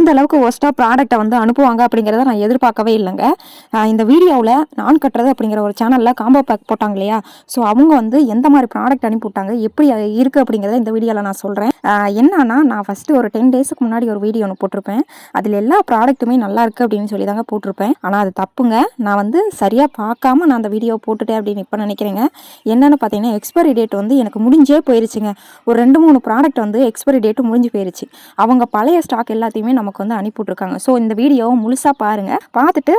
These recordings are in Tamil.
இந்த அளவுக்கு ஒஸ்ட்டாக ப்ராடக்ட்டை வந்து அனுப்புவாங்க அப்படிங்கிறத நான் எதிர்பார்க்கவே இல்லைங்க. இந்த வீடியோவில் நான் கட்டுறது அப்படிங்கிற ஒரு சேனலில் காம்போ பேக் போட்டாங்க இல்லையா, ஸோ அவங்க வந்து எந்த மாதிரி ப்ராடக்ட் அனுப்பிவிட்டாங்க, எப்படி இருக்குது அப்படிங்கிறத இந்த வீடியோவில் நான் சொல்கிறேன். என்னன்னா, நான் ஃபஸ்ட்டு ஒரு 10 டேஸுக்கு முன்னாடி ஒரு வீடியோ ஒன்று போட்டிருப்பேன். அதில் எல்லா ப்ராடக்ட்டுமே நல்லா இருக்குது அப்படின்னு சொல்லி தாங்க போட்டிருப்பேன். ஆனால் அது தப்புங்க. நான் வந்து சரியாக பார்க்காம நான் அந்த வீடியோ போட்டுட்டேன் அப்படின்னு இப்போ நினைக்கிறேங்க. என்னென்னு பார்த்தீங்கன்னா, எக்ஸ்பைரி டேட் வந்து எனக்கு முடிஞ்சே போயிருச்சுங்க. ஒரு 2-3 ப்ராடக்ட் வந்து எக்ஸ்பைரி டேட்டு முடிஞ்சு போயிருச்சு. அவங்க பழைய ஸ்டாக் எல்லாத்தையுமே நமக்கு வந்து அனுப்பிவிட்ருக்காங்க. ஸோ இந்த வீடியோவை முழுசாக பாருங்கள். பார்த்துட்டு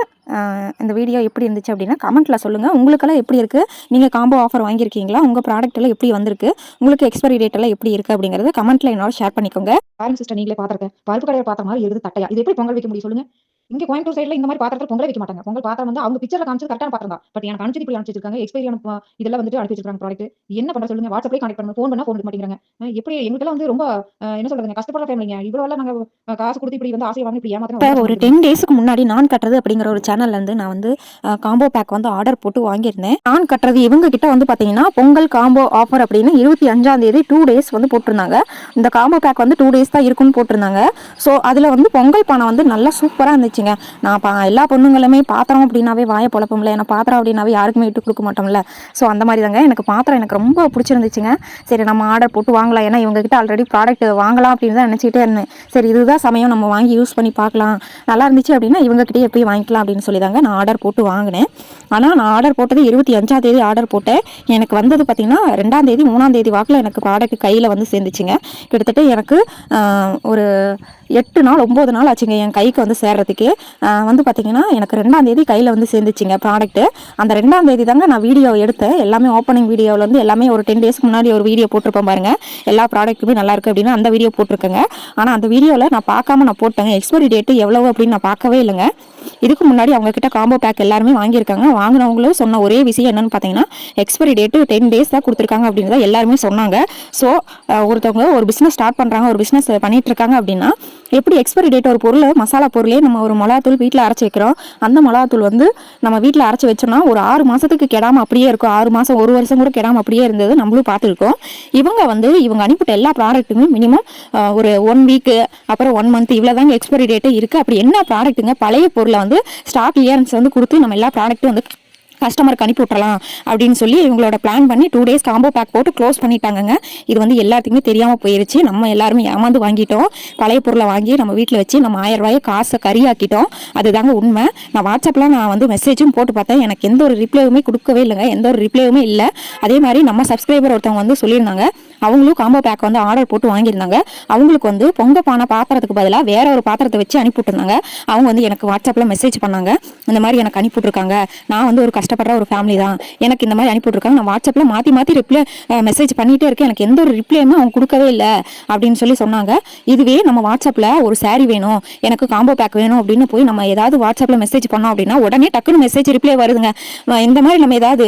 இந்த வீடியோ எப்படி இருந்துச்சு அப்படின்னா கமெண்ட்டில் சொல்லுங்கள். உங்களுக்கெல்லாம் எப்படி இருக்குது, நீங்கள் காம்போ ஆஃபர் வாங்கியிருக்கீங்களா, உங்கள் ப்ராடக்ட் எல்லாம் எப்படி வந்திருக்கு, உங்களுக்கு எக்ஸ்பைரி டேட் எல்லாம் எப்படி இருக்குது அப்படிங்கிறத கமெண்ட்டில் என்னோட ஷேர் பண்ணிக்கோங்க. பாருங்க சிஸ்டர், நீங்களே பார்த்துருக்கேன். பருப்பு கடையை பார்த்த மாதிரி இருக்குது தட்டையா. இது எப்படி பொங்கல் வைக்க முடியும் சொல்லுங்க? இங்க கோயம்புத்தூர் சைடுல இந்த மாதிரி பாத்திரத்துல பொங்கல் வைக்க மாட்டாங்க. பொங்கல் பாத்திரம் வந்து அவங்க பிக்சர்ல காமிச்சது கரெக்டான பாத்திரம் தான். பட் எனக்கு அனுப்பிச்சு இப்படி அனுப்பிச்சிருக்காங்க. எக்ஸ்பைரி இதெல்லாம் வந்துட்டு அனுப்பி வச்சிருக்காங்க ப்ராடக்ட். என்ன பண்ண சொல்லுங்க? வாட்ஸ்அப்லயே கான்டெக்ட் பண்ணுங்க. ஃபோன் பண்ணா ஃபோன் எடுக்க மாட்டேங்கிறாங்க. எப்படி எங்களுக்கெல்லாம் வந்து ரொம்ப என்ன சொல்றதுங்க, கஷ்டப்படுற ஃபேமிலிங்க. இவ்வளவு எல்லாம் நாங்க காசு கொடுத்து இப்படி வந்து ஆசை வாங்கி இப்படி ஏமாத்துறோம். ஒரு 10 டேஸ்க்கு முன்னாடி நான் கட்டுறது அப்படிங்கிற ஒரு சேனல்ல இருந்து நான் வந்து காம்போ பேக் வந்து ஆர்டர் போட்டு வாங்கியிருந்தேன். நான் கட்டுறது இவங்க கிட்ட வந்து பாத்தீங்கன்னா பொங்கல் காம்போ ஆஃபர் அப்படின்னு 25ஆம் தேதி 2 டேஸ் வந்து போட்டிருந்தாங்க. இந்த காம்போ பேக் வந்து 2 டேஸ் தான் இருக்குன்னு போட்டிருந்தாங்க. ஸோ அதில் வந்து பொங்கல் பானை வந்து நல்லா சூப்பராக இருந்துச்சுங்க. நான் எல்லா பொண்ணுங்களுமே பாத்திரம் அப்படின்னாவே வாய பொழப்பம்ல, ஏன்னா பாத்திரம் அப்படின்னாவே யாருக்குமே விட்டு கொடுக்க மாட்டோம்ல. ஸோ அந்த மாதிரி தாங்க எனக்கு பாத்திரம் எனக்கு ரொம்ப பிடிச்சிருந்துச்சுங்க. சரி நம்ம ஆர்டர் போட்டு வாங்கலாம், ஏன்னா இவங்ககிட்ட ஆல்ரெடி ப்ராடக்ட் வாங்கலாம் அப்படின்னு தான் நினச்சிட்டே இருந்தேன். சரி இதுதான் சமயம், நம்ம வாங்கி யூஸ் பண்ணி பார்க்கலாம், நல்லா இருந்துச்சு அப்படின்னா இவங்ககிட்டயே எப்படி வாங்கிக்கலாம் அப்படின்னு சொல்லி தாங்க நான் ஆர்டர் போட்டு வாங்கினேன். ஆனால் நான் ஆர்டர் போட்டது 25ஆம் தேதி ஆர்டர் போட்டேன். எனக்கு வந்தது பார்த்தீங்கன்னா 2ஆம் தேதி 3ஆம் தேதி வாக்கில் எனக்கு ப்ராடக்ட் கையில் வந்து சேர்ந்துச்சுங்க. கிட்டத்தட்ட எனக்கு ஒரு 8 நாள் 9 நாள் ஆச்சுங்க என் கைக்கு வந்து சேர்றதுக்கு. வந்து பார்த்தீங்கன்னா எனக்கு 2ஆம் தேதி கையில் வந்து சேர்ந்துச்சுங்க ப்ராடக்ட்டு. அந்த 2ஆம் தேதி தாங்க நான் வீடியோ எடுத்தேன். எல்லாமே ஓப்பனிங் வீடியோவில் வந்து எல்லாமே ஒரு 10 டேஸ்க்கு முன்னாடி ஒரு வீடியோ போட்டிருப்பேன் பாருங்க, எல்லா ப்ராடக்ட்டுமே நல்லா இருக்குது அப்படின்னு அந்த வீடியோ போட்டிருக்கேங்க. ஆனால் அந்த வீடியோவில் நான் பார்க்காம நான் போட்டேங்க. எக்ஸ்பைரி டேட்டு எவ்வளவு அப்படின்னு நான் பார்க்கவே இல்லைங்க. இதுக்கு முன்னாடி அவங்க கிட்ட காம்போ பேக் எல்லாருமே வாங்கியிருக்காங்க. வாங்கினவங்களும் சொன்ன ஒரே விஷயம் என்னன்னு பார்த்தீங்கன்னா, எக்ஸ்பைரி டேட்டு 10 டேஸ் தான் கொடுத்துருக்காங்க அப்படின்னு எல்லாருமே சொன்னாங்க. ஸோ ஒருத்தவங்க ஒரு பிஸ்னஸ் ஸ்டார்ட் பண்ணுறாங்க, ஒரு பிஸ்னஸ் பண்ணிட்டு இருக்காங்க அப்படின்னா எப்படி எக்ஸ்பைரி டேட் ஒரு பொருள், மசாலா பொருளே நம்ம ஒரு மிளகாத்தூள் வீட்டில் அரைச்சி வைக்கிறோம். அந்த மிளகாத்தூள் வந்து நம்ம வீட்டில் அரைச்சி வச்சோம்னா ஒரு 6 மாதத்துக்கு கெடாமல் அப்படியே இருக்கும். 6 மாதம் 1 வருஷம் கூட கெடாமல் அப்படியே இருந்தது நம்மளும் பார்த்துருக்கோம். இவங்க அனுப்பிட்ட எல்லா ப்ராடக்ட்டுமே மினிமம் ஒரு 1 வீக்கு அப்புறம் 1 மந்த் இவ்வளோ தாங்க எக்ஸ்பைரி டேட்டே இருக்குது. அப்படி என்ன ப்ராடக்ட்டுங்க, பழைய பொருளை வந்து ஸ்டாக் கிளியரன்ஸ் வந்து கொடுத்து நம்ம எல்லா ப்ராடக்ட்டும் வந்து கஸ்டமருக்கு அனுப்பி விட்றலாம் அப்படின்னு சொல்லி இவங்களோட பிளான் பண்ணி 2 டேஸ் காம்போ பேக் போட்டு க்ளோஸ் பண்ணிட்டாங்க. இது வந்து எல்லாத்துக்குமே தெரியாமல் போயிருச்சு. நம்ம எல்லாருமே ஏமாந்து வாங்கிட்டோம். பழைய பொருளை வாங்கி நம்ம வீட்டில் வச்சு நம்ம 1000 ரூபாயை காசை கறியாக்கிட்டோம். அதுதாங்க உண்மை. நான் வாட்ஸ்அப்பில் நான் வந்து மெசேஜும் போட்டு பார்த்தேன். எனக்கு எந்த ஒரு ரிப்ளையுமே கொடுக்கவே இல்லைங்க, எந்த ஒரு ரிப்ளையுமே இல்லை. அதே மாதிரி நம்ம சப்ஸ்கிரைபர் ஒருத்தவங்க வந்து சொல்லியிருந்தாங்க, அவங்களும் காம்போ பேக் வந்து ஆர்டர் போட்டு வாங்கியிருந்தாங்க. அவங்களுக்கு வந்து பொங்க பானை பாத்திரத்துக்கு பதிலாக வேற ஒரு பாத்திரத்தை வச்சு அனுப்பிவிட்டுருந்தாங்க. அவங்க வந்து எனக்கு வாட்ஸ்அப்பில் மெசேஜ் பண்ணாங்க, இந்த மாதிரி எனக்கு அனுப்பிவிட்ருக்காங்க, நான் வந்து ஒரு கஷ்டப்படுற ஒரு ஃபேமிலி தான், எனக்கு இந்த மாதிரி அனுப்பிவிட்ருக்காங்க, நான் வாட்ஸ்அப்பில் மாற்றி ரிப்ளை மெசேஜ் பண்ணிகிட்டே இருக்கேன், எனக்கு எந்த ஒரு ரிப்ளையுமே அவங்க கொடுக்கவே இல்லை அப்படின்னு சொல்லி சொன்னாங்க. இதுவே நம்ம வாட்ஸ்அப்பில் ஒரு சாரீ வேணும், எனக்கு காம்போ பேக் வேணும் அப்படின்னு போய் நம்ம ஏதாவது வாட்ஸ்அப்பில் மெசேஜ் பண்ணோம் அப்படின்னா உடனே டக்குன்னு மெசேஜ் ரிப்ளை வருதுங்க. இந்த மாதிரி நம்ம ஏதாவது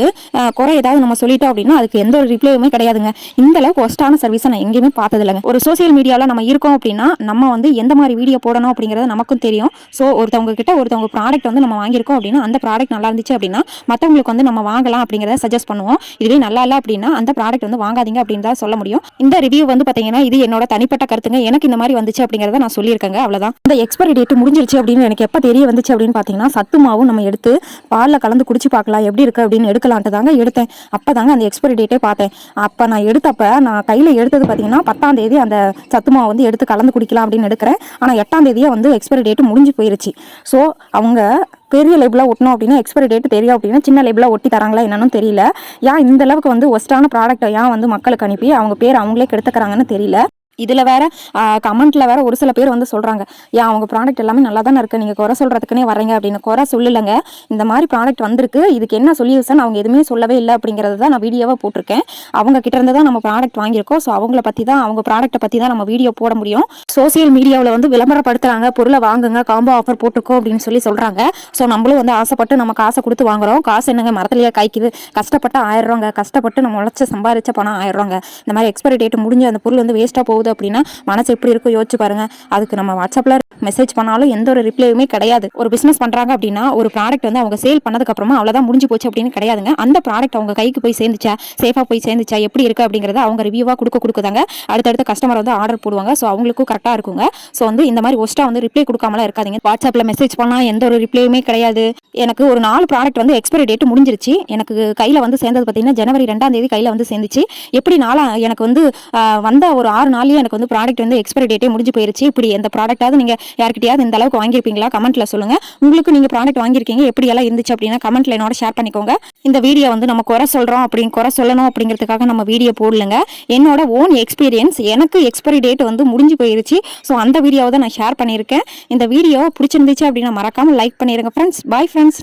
குறை ஏதாவது நம்ம சொல்லிட்டோம் அப்படின்னா அதுக்கு எந்த ஒரு ரிப்ளையுமே கிடையாதுங்க. இந்த அளவுக்கு ஒஸ்டான சர்வீஸை நான் எங்கேயுமே பார்த்தது இல்லைங்க. ஒரு சோசியல் மீடியாவில் நம்ம இருக்கோம் அப்படின்னா நம்ம வந்து எந்த மாதிரி வீடியோ போடணும் அப்படிங்கிறது நமக்கும் தெரியும். ஸோ ஒருத்தவங்க ப்ராடக்ட் வந்து நம்ம வாங்கியிருக்கோம் அப்படின்னா அந்த ப்ராடக்ட் நல்லா இருந்துச்சு அப்படின்னா மற்றவங்களுக்கு வந்து நம்ம வாங்கலாம் அப்படிங்கிறத சஜஸ்ட் பண்ணுவோம். இதுவே நல்லா இல்லை அப்படின்னா அந்த ப்ராடக்ட் வந்து வாங்காதீங்க அப்படின்னு தான் சொல்ல முடியும். இந்த ரிவ்யூ வந்து பார்த்தீங்கன்னா இது என்னோட தனிப்பட்ட கருத்துங்க. எனக்கு இந்த மாதிரி வந்துச்சு அப்படிங்கிறத நான் சொல்லியிருக்கேங்க, அவ்வளோதான். இந்த எக்ஸ்பைரி டேட் முடிஞ்சிருச்சு அப்படின்னு எனக்கு எப்போ தெரிய வந்துச்சு அப்படின்னு பார்த்தீங்கன்னா, சத்து மாவும் நம்ம எடுத்து பாலில் கலந்து குடிச்சு பார்க்கலாம் எப்படி இருக்குது அப்படின்னு எடுக்கலான்ட்டு தாங்க எடுத்தேன். அப்போ தாங்க அந்த எக்ஸ்பைரி டேட்டே பார்த்தேன். அப்போ நான் எடுத்தப்ப நான் கையில் எடுத்தது பார்த்தீங்கன்னா 10ஆம் தேதி அந்த சத்து மாவு வந்து எடுத்து கலந்து குடிக்கலாம் அப்படின்னு எடுக்கிறேன். ஆனால் 8ஆம் தேதியே வந்து எக்ஸ்பைரி டேட்டு முடிஞ்சு போயிருச்சு. ஸோ அவங்க பெரிய லேபிளாக ஒட்டணும் அப்படின்னா எக்ஸ்பைரி டேட் தெரியும் அப்படின்னா சின்ன லேபிளாக ஒட்டி தராங்களா என்னன்னு தெரியல. ஏன் இந்த அளவுக்கு வந்து ஒஸ்டான ப்ராடக்ட்டை ஏன் வந்து மக்களுக்கு அனுப்பி அவங்க பேர் அவங்களே கெடுத்துக்கிறாங்கன்னு தெரியல. இதில் வேற கமெண்ட்டில் வேற ஒரு சில பேர் வந்து சொல்கிறாங்க, ஏன் அவங்க ப்ராடக்ட் எல்லாமே நல்லா தானே இருக்குது, நீங்கள் குறை சொல்கிறதுக்குனே வரீங்க அப்படின்னு. குறை சொல்லலைங்க, இந்த மாதிரி ப்ராடக்ட் வந்திருக்கு, இதுக்கு என்ன சொல்யூஷன் அவங்க எதுவுமே சொல்லவே இல்லை அப்படிங்கிறது தான் நான் வீடியோவாக போட்டிருக்கேன். அவங்க கிட்ட இருந்து தான் நம்ம ப்ராடக்ட் வாங்கியிருக்கோம். ஸோ அவங்கள பற்றி தான், அவங்க ப்ராடக்ட்டை பற்றி தான் நம்ம வீடியோ போட முடியும். சோசியல் மீடியாவில் வந்து விளம்பரப்படுத்துகிறாங்க, பொருளை வாங்குங்க, காம்போ ஆஃபர் போட்டுக்கோ அப்படின்னு சொல்லி சொல்கிறாங்க. ஸோ நம்மளும் வந்து ஆசைப்பட்டு நம்ம காசை கொடுத்து வாங்குறோம். காசு என்னங்க மரத்துலையே காய்க்குது, கஷ்டப்பட்டு 1000 ரூபாங்க, கஷ்டப்பட்டு நம்ம உழைச்சி சம்பாதிச்ச பணம் 1000 ரூபாங்க. இந்த மாதிரி எக்ஸ்பைரி டேட் முடிஞ்சு அந்த பொருள் வந்து வேஸ்ட்டாக போகுது அப்படின்னா மனசு எப்படி இருக்கும் யோசிச்சு பாருங்க. அதுக்கு நம்ம வாட்ஸ்அப்பில் மெசேஜ் பண்ணாலும் எந்த ஒரு ரிப்ளையுமே கிடையாது. ஒரு பிசினஸ் பண்றாங்க அப்படின்னா ஒரு ப்ராடக்ட் வந்து அவங்க சேல் பண்ணதுக்கு அப்புறமா அவ்வளவுதான் முடிஞ்சு போச்சு அப்படின்னு கிடையாதுங்க. அந்த ப்ராடக்ட் அவங்க கைக்கு போய் சேர்ந்துச்சா, சேஃபா போய் சேர்ந்துச்சா, எப்படி இருக்கு அப்படிங்கறத அவங்க ரிவ்யூவா கொடுக்குதாங்க. அடுத்தடுத்த கஸ்டமர் வந்து ஆர்டர் போடுவாங்க. ஸோ அவங்களுக்கும் கரெக்டா இருக்குங்க. ஸோ வந்து இந்த மாதிரி ஒஸ்டா வந்து ரிப்ளை கொடுக்காமலாம் இருக்காதீங்க. வாட்ஸ்அப்ல மெசேஜ் பண்ணா எந்த ஒரு ரிப்ளையுமே கிடையாது. எனக்கு ஒரு 4 ப்ராடக்ட் வந்து எக்ஸ்பைரி டேட் முடிஞ்சிருச்சு. எனக்கு கையில வந்து சேர்ந்தது பார்த்தீங்கன்னா ஜனவரி 2ஆம் தேதி கையில வந்து சேர்ந்துச்சு. எப்படி எனக்கு வந்து வந்த ஒரு 6 நாள்லயே எனக்கு வந்து ப்ராடக்ட் வந்து எக்ஸ்பைரி டேட்டே முடிஞ்சு போயிருச்சு. இப்படி எந்த ப்ராடக்டாவது நீங்க யார்கிட்டயாவது இந்த அளவுக்கு வாங்கியிருப்பீங்களா? கமெண்ட்ல சொல்லுங்க. உங்களுக்கு நீங்க ப்ராடக்ட் வாங்கியிருக்கீங்க எப்படி எல்லாம் இருந்துச்சு அப்படின்னா கமெண்ட்ல என்னோட ஷேர் பண்ணிக்கோங்க. இந்த வீடியோ வந்து நம்ம குறை சொல்றோம் குறை சொல்லணும் அப்படிங்கிறதுக்காக நம்ம வீடியோ போடலங்க. என்னோட ஓன் எக்ஸ்பீரியன்ஸ், எனக்கு எக்ஸ்பைரி டேட் வந்து முடிஞ்சு போயிருச்சு. ஸோ அந்த வீடியோவை தான் நான் ஷேர் பண்ணியிருக்கேன். இந்த வீடியோ பிடிச்சிருந்துச்சு அப்படின்னா மறக்காம லைக் பண்ணிருங்க ஃப்ரெண்ட்ஸ். Bye friends.